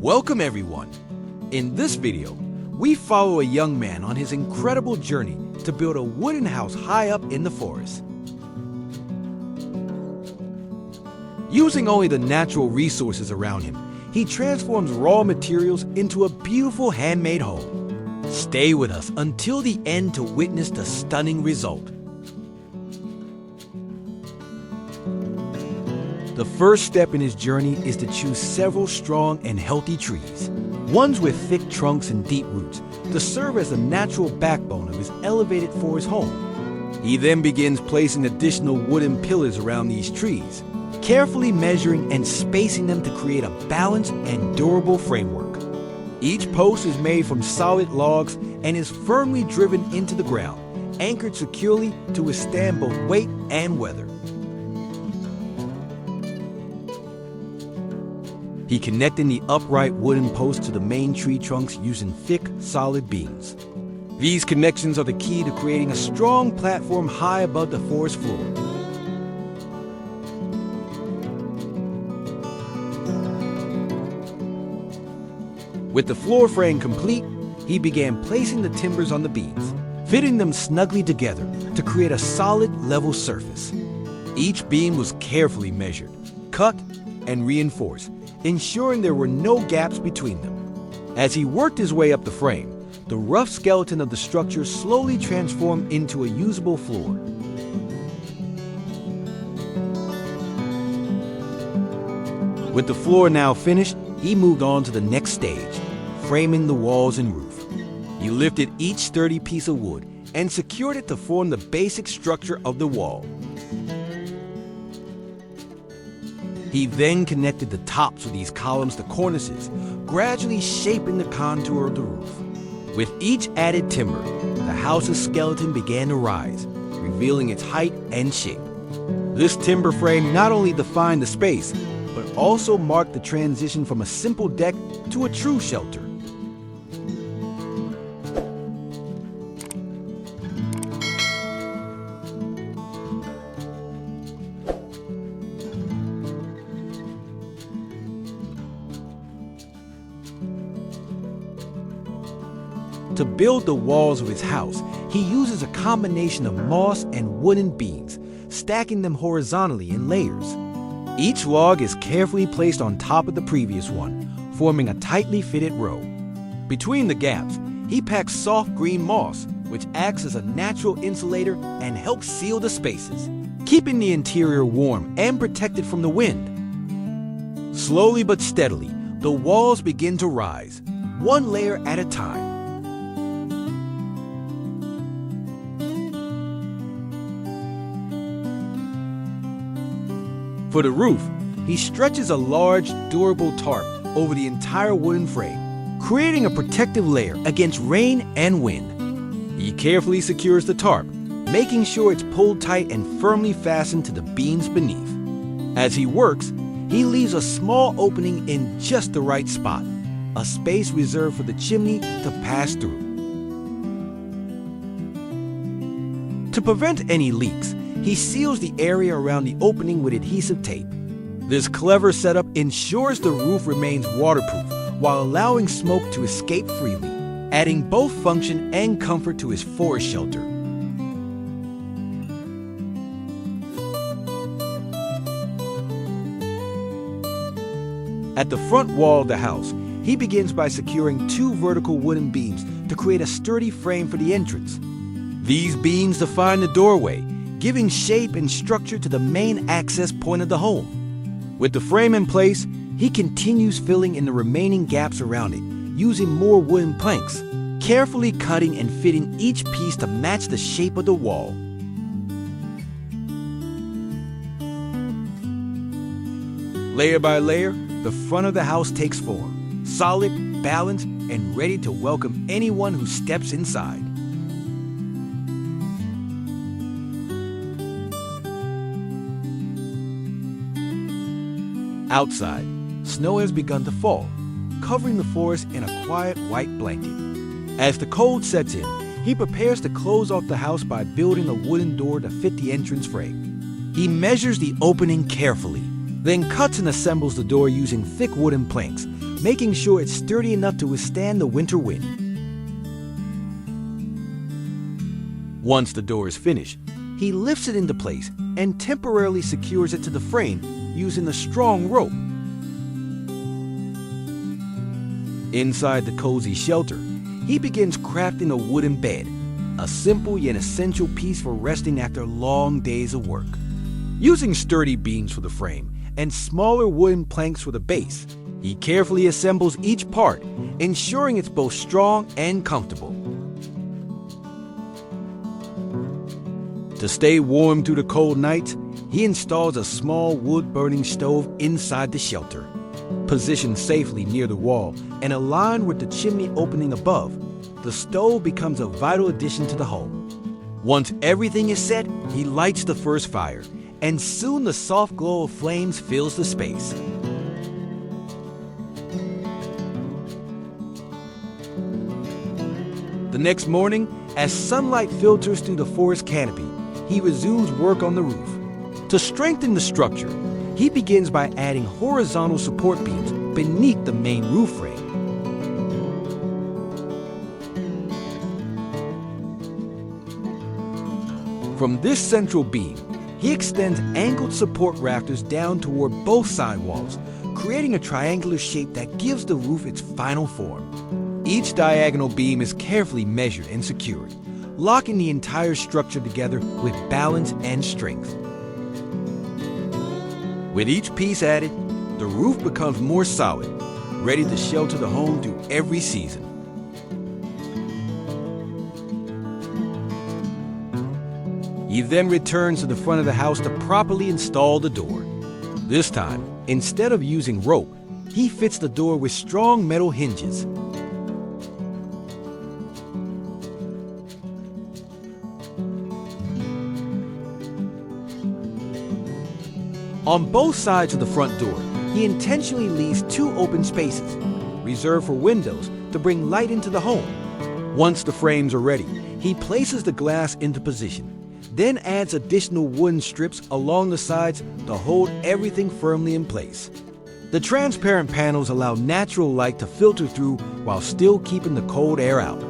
Welcome everyone! In this video, we follow a young man on his incredible journey to build a wooden house high up in the forest. Using only the natural resources around him, he transforms raw materials into a beautiful handmade home. Stay with us until the end to witness the stunning result. The first step in his journey is to choose several strong and healthy trees, ones with thick trunks and deep roots, to serve as the natural backbone of his elevated forest home. He then begins placing additional wooden pillars around these trees, carefully measuring and spacing them to create a balanced and durable framework. Each post is made from solid logs and is firmly driven into the ground, anchored securely to withstand both weight and weather. He connected the upright wooden posts to the main tree trunks using thick, solid beams. These connections are the key to creating a strong platform high above the forest floor. With the floor frame complete, he began placing the timbers on the beams, fitting them snugly together to create a solid, level surface. Each beam was carefully measured, cut, and reinforced, ensuring there were no gaps between them. As he worked his way up the frame, the rough skeleton of the structure slowly transformed into a usable floor. With the floor now finished, he moved on to the next stage, framing the walls and roof. He lifted each sturdy piece of wood and secured it to form the basic structure of the wall. He then connected the tops of these columns to cornices, gradually shaping the contour of the roof. With each added timber, the house's skeleton began to rise, revealing its height and shape. This timber frame not only defined the space, but also marked the transition from a simple deck to a true shelter. To build the walls of his house, he uses a combination of moss and wooden beams, stacking them horizontally in layers. Each log is carefully placed on top of the previous one, forming a tightly fitted row. Between the gaps, he packs soft green moss, which acts as a natural insulator and helps seal the spaces, keeping the interior warm and protected from the wind. Slowly but steadily, the walls begin to rise, one layer at a time. For the roof, he stretches a large, durable tarp over the entire wooden frame, creating a protective layer against rain and wind. He carefully secures the tarp, making sure it's pulled tight and firmly fastened to the beams beneath. As he works, he leaves a small opening in just the right spot, a space reserved for the chimney to pass through. To prevent any leaks, he seals the area around the opening with adhesive tape. This clever setup ensures the roof remains waterproof while allowing smoke to escape freely, adding both function and comfort to his forest shelter. At the front wall of the house, he begins by securing two vertical wooden beams to create a sturdy frame for the entrance. These beams define the doorway, giving shape and structure to the main access point of the home. With the frame in place, he continues filling in the remaining gaps around it, using more wooden planks, carefully cutting and fitting each piece to match the shape of the wall. Layer by layer, the front of the house takes form, solid, balanced, and ready to welcome anyone who steps inside. Outside, snow has begun to fall, covering the forest in a quiet white blanket. As the cold sets in, he prepares to close off the house by building a wooden door to fit the entrance frame. He measures the opening carefully, then cuts and assembles the door using thick wooden planks, making sure it's sturdy enough to withstand the winter wind. Once the door is finished, he lifts it into place and temporarily secures it to the frame using a strong rope. Inside the cozy shelter, he begins crafting a wooden bed, a simple yet essential piece for resting after long days of work. Using sturdy beams for the frame and smaller wooden planks for the base, he carefully assembles each part, ensuring it's both strong and comfortable. To stay warm through the cold nights, he installs a small wood-burning stove inside the shelter. Positioned safely near the wall and aligned with the chimney opening above, the stove becomes a vital addition to the home. Once everything is set, he lights the first fire, and soon the soft glow of flames fills the space. The next morning, as sunlight filters through the forest canopy, he resumes work on the roof. To strengthen the structure, he begins by adding horizontal support beams beneath the main roof frame. From this central beam, he extends angled support rafters down toward both side walls, creating a triangular shape that gives the roof its final form. Each diagonal beam is carefully measured and secured, locking the entire structure together with balance and strength. With each piece added, the roof becomes more solid, ready to shelter the home through every season. He then returns to the front of the house to properly install the door. This time, instead of using rope, he fits the door with strong metal hinges. On both sides of the front door, he intentionally leaves two open spaces, reserved for windows to bring light into the home. Once the frames are ready, he places the glass into position, then adds additional wooden strips along the sides to hold everything firmly in place. The transparent panels allow natural light to filter through while still keeping the cold air out.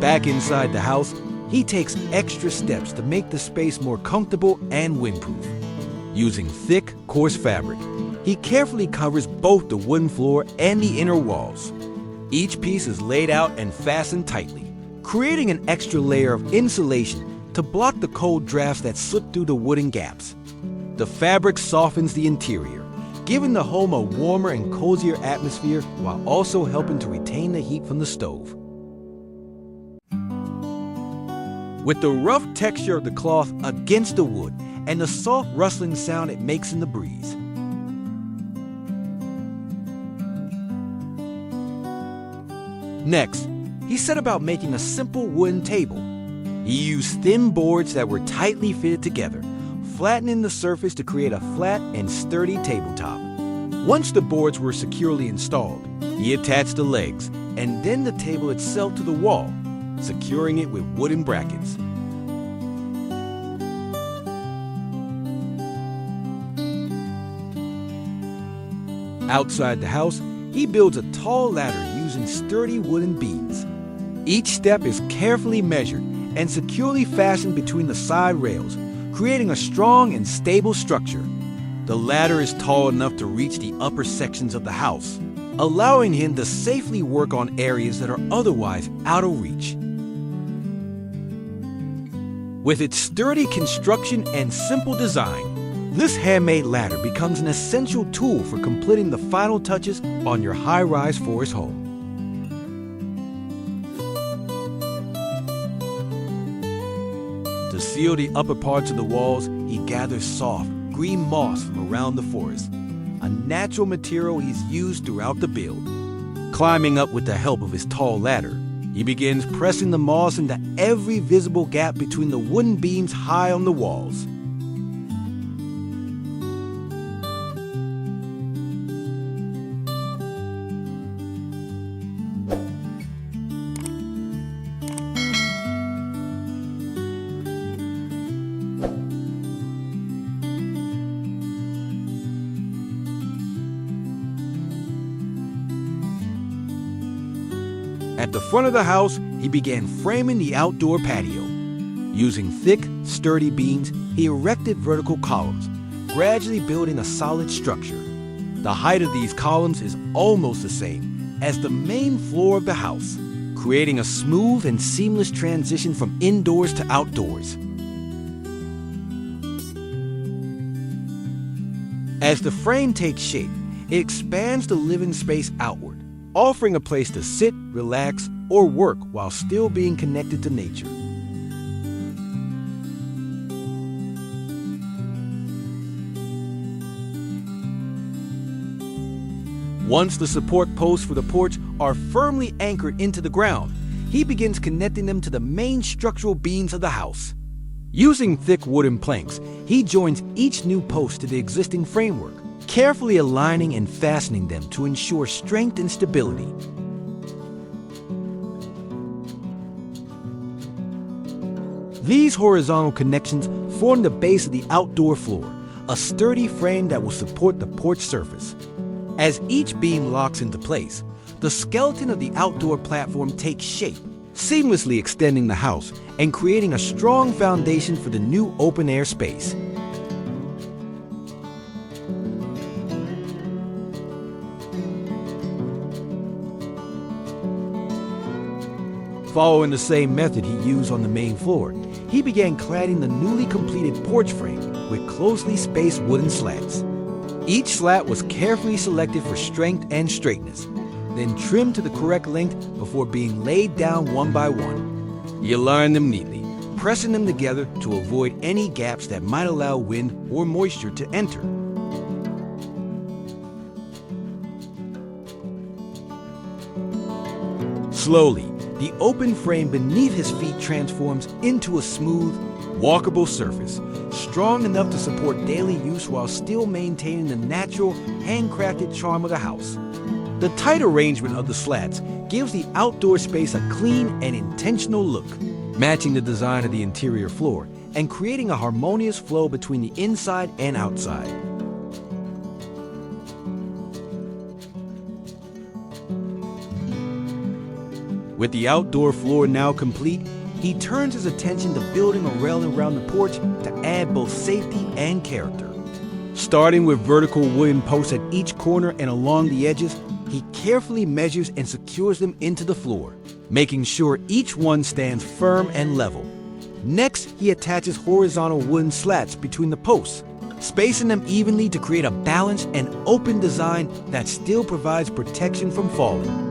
Back inside the house, he takes extra steps to make the space more comfortable and windproof. Using thick, coarse fabric, he carefully covers both the wooden floor and the inner walls. Each piece is laid out and fastened tightly, creating an extra layer of insulation to block the cold drafts that slip through the wooden gaps. The fabric softens the interior, giving the home a warmer and cozier atmosphere while also helping to retain the heat from the stove. With the rough texture of the cloth against the wood and the soft rustling sound it makes in the breeze, next, he set about making a simple wooden table. He used thin boards that were tightly fitted together, flattening the surface to create a flat and sturdy tabletop. Once the boards were securely installed, he attached the legs and then the table itself to the wall, securing it with wooden brackets. Outside the house, he builds a tall ladder using sturdy wooden beams. Each step is carefully measured and securely fastened between the side rails, creating a strong and stable structure. The ladder is tall enough to reach the upper sections of the house, allowing him to safely work on areas that are otherwise out of reach. With its sturdy construction and simple design, this handmade ladder becomes an essential tool for completing the final touches on your high-rise forest home. To seal the upper parts of the walls, he gathers soft, green moss from around the forest, a natural material he's used throughout the build. Climbing up with the help of his tall ladder, he begins pressing the moss into every visible gap between the wooden beams high on the walls. At the front of the house, he began framing the outdoor patio. Using thick, sturdy beams, he erected vertical columns, gradually building a solid structure. The height of these columns is almost the same as the main floor of the house, creating a smooth and seamless transition from indoors to outdoors. As the frame takes shape, it expands the living space outward, offering a place to sit, relax, or work while still being connected to nature. Once the support posts for the porch are firmly anchored into the ground, he begins connecting them to the main structural beams of the house. Using thick wooden planks, he joins each new post to the existing framework, carefully aligning and fastening them to ensure strength and stability. These horizontal connections form the base of the outdoor floor, a sturdy frame that will support the porch surface. As each beam locks into place, the skeleton of the outdoor platform takes shape, seamlessly extending the house and creating a strong foundation for the new open-air space. Following the same method he used on the main floor, he began cladding the newly completed porch frame with closely spaced wooden slats. Each slat was carefully selected for strength and straightness, then trimmed to the correct length before being laid down one by one. He aligned them neatly, pressing them together to avoid any gaps that might allow wind or moisture to enter. Slowly, the open frame beneath his feet transforms into a smooth, walkable surface, strong enough to support daily use while still maintaining the natural, handcrafted charm of the house. The tight arrangement of the slats gives the outdoor space a clean and intentional look, matching the design of the interior floor and creating a harmonious flow between the inside and outside. With the outdoor floor now complete, he turns his attention to building a railing around the porch to add both safety and character. Starting with vertical wooden posts at each corner and along the edges, he carefully measures and secures them into the floor, making sure each one stands firm and level. Next, he attaches horizontal wooden slats between the posts, spacing them evenly to create a balanced and open design that still provides protection from falling.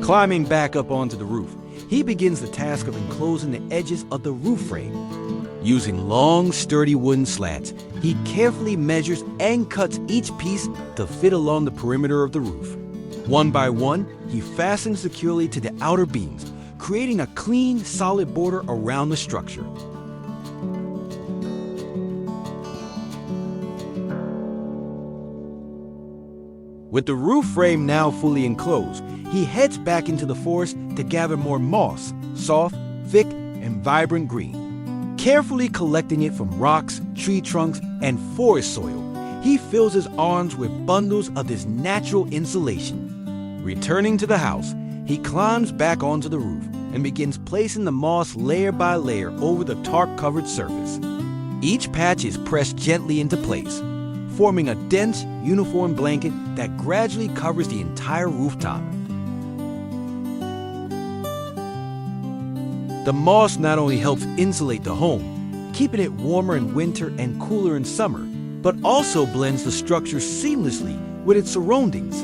Climbing back up onto the roof, he begins the task of enclosing the edges of the roof frame. Using long, sturdy wooden slats, he carefully measures and cuts each piece to fit along the perimeter of the roof. One by one, he fastens securely to the outer beams, creating a clean, solid border around the structure. With the roof frame now fully enclosed, he heads back into the forest to gather more moss, soft, thick, and vibrant green. Carefully collecting it from rocks, tree trunks, and forest soil, he fills his arms with bundles of this natural insulation. Returning to the house, he climbs back onto the roof and begins placing the moss layer by layer over the tarp-covered surface. Each patch is pressed gently into place, forming a dense, uniform blanket that gradually covers the entire rooftop. The moss not only helps insulate the home, keeping it warmer in winter and cooler in summer, but also blends the structure seamlessly with its surroundings.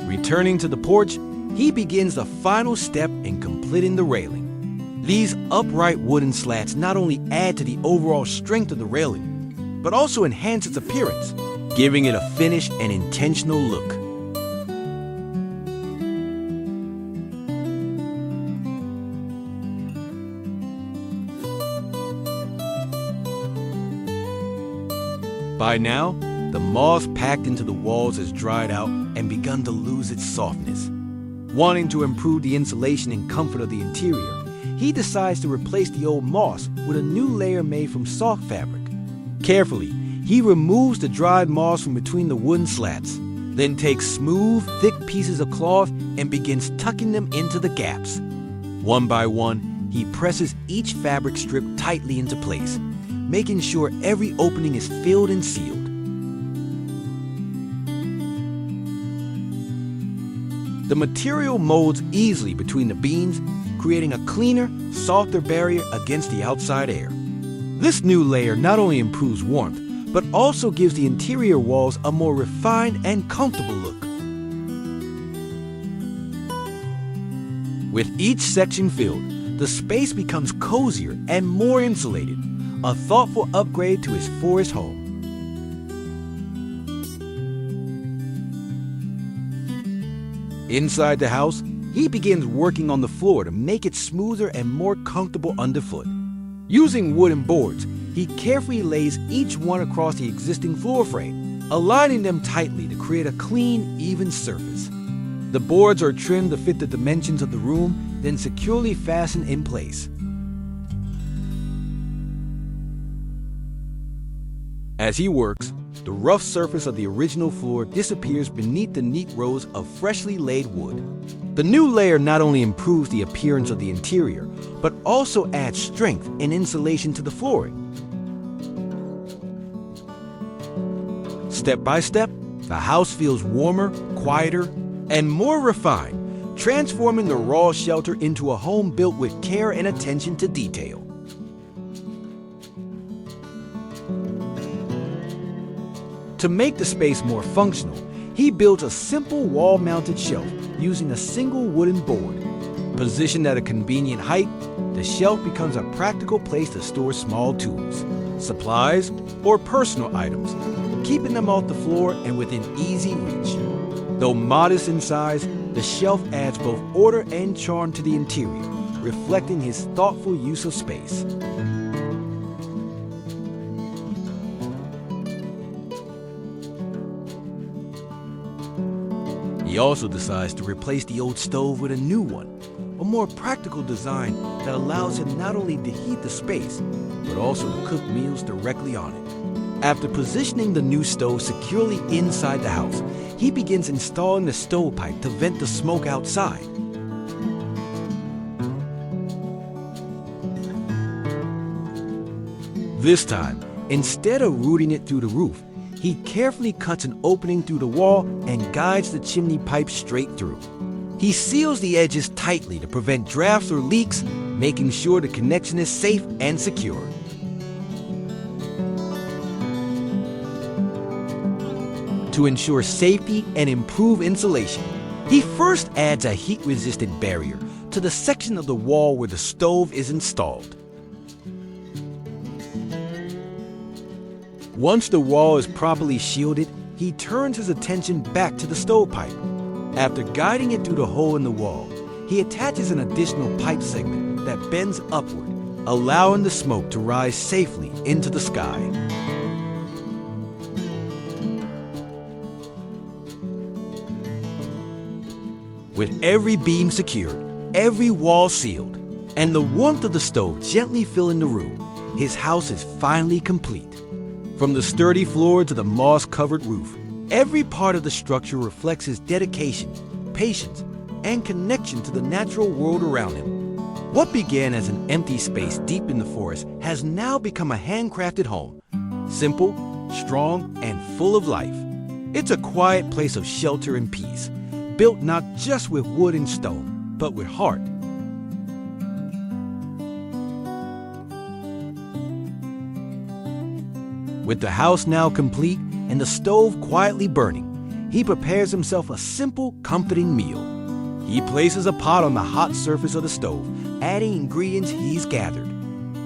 Returning to the porch, he begins the final step in completing the railing. These upright wooden slats not only add to the overall strength of the railing, but also enhance its appearance, giving it a finished and intentional look. By now, the moss packed into the walls has dried out and begun to lose its softness. Wanting to improve the insulation and comfort of the interior, he decides to replace the old moss with a new layer made from soft fabric. Carefully, he removes the dried moss from between the wooden slats, then takes smooth, thick pieces of cloth and begins tucking them into the gaps. One by one, he presses each fabric strip tightly into place, making sure every opening is filled and sealed. The material molds easily between the beams, creating a cleaner, softer barrier against the outside air. This new layer not only improves warmth, but also gives the interior walls a more refined and comfortable look. With each section filled, the space becomes cozier and more insulated, a thoughtful upgrade to his forest home. Inside the house, he begins working on the floor to make it smoother and more comfortable underfoot. Using wooden boards, he carefully lays each one across the existing floor frame, aligning them tightly to create a clean, even surface. The boards are trimmed to fit the dimensions of the room, then securely fastened in place. As he works, the rough surface of the original floor disappears beneath the neat rows of freshly laid wood. The new layer not only improves the appearance of the interior, but also adds strength and insulation to the flooring. Step by step, the house feels warmer, quieter, and more refined, transforming the raw shelter into a home built with care and attention to detail. To make the space more functional, he builds a simple wall-mounted shelf using a single wooden board. Positioned at a convenient height, the shelf becomes a practical place to store small tools, supplies, or personal items, keeping them off the floor and within easy reach. Though modest in size, the shelf adds both order and charm to the interior, reflecting his thoughtful use of space. He also decides to replace the old stove with a new one, a more practical design that allows him not only to heat the space, but also to cook meals directly on it. After positioning the new stove securely inside the house, he begins installing the stovepipe to vent the smoke outside. This time, instead of routing it through the roof, he carefully cuts an opening through the wall and guides the chimney pipe straight through. He seals the edges tightly to prevent drafts or leaks, making sure the connection is safe and secure. To ensure safety and improve insulation, he first adds a heat-resistant barrier to the section of the wall where the stove is installed. Once the wall is properly shielded, he turns his attention back to the stovepipe. After guiding it through the hole in the wall, he attaches an additional pipe segment that bends upward, allowing the smoke to rise safely into the sky. With every beam secured, every wall sealed, and the warmth of the stove gently filling the room, his house is finally complete. From the sturdy floor to the moss-covered roof, every part of the structure reflects his dedication, patience, and connection to the natural world around him. What began as an empty space deep in the forest has now become a handcrafted home, simple, strong, and full of life. It's a quiet place of shelter and peace, built not just with wood and stone, but with heart. With the house now complete and the stove quietly burning, he prepares himself a simple, comforting meal. He places a pot on the hot surface of the stove, adding ingredients he's gathered.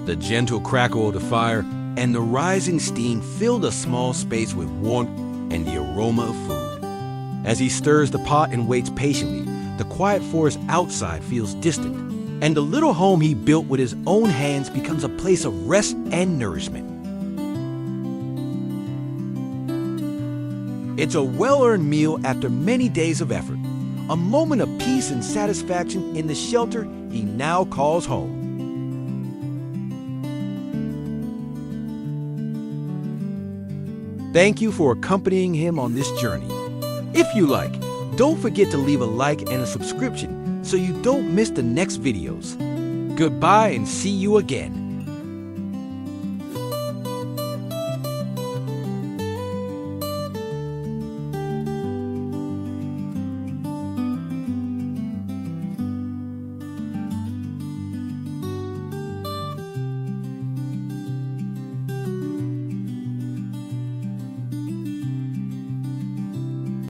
The gentle crackle of the fire and the rising steam fill the small space with warmth and the aroma of food. As he stirs the pot and waits patiently, the quiet forest outside feels distant, and the little home he built with his own hands becomes a place of rest and nourishment. It's a well-earned meal after many days of effort, a moment of peace and satisfaction in the shelter he now calls home. Thank you for accompanying him on this journey. If you like, don't forget to leave a like and a subscription so you don't miss the next videos. Goodbye and see you again.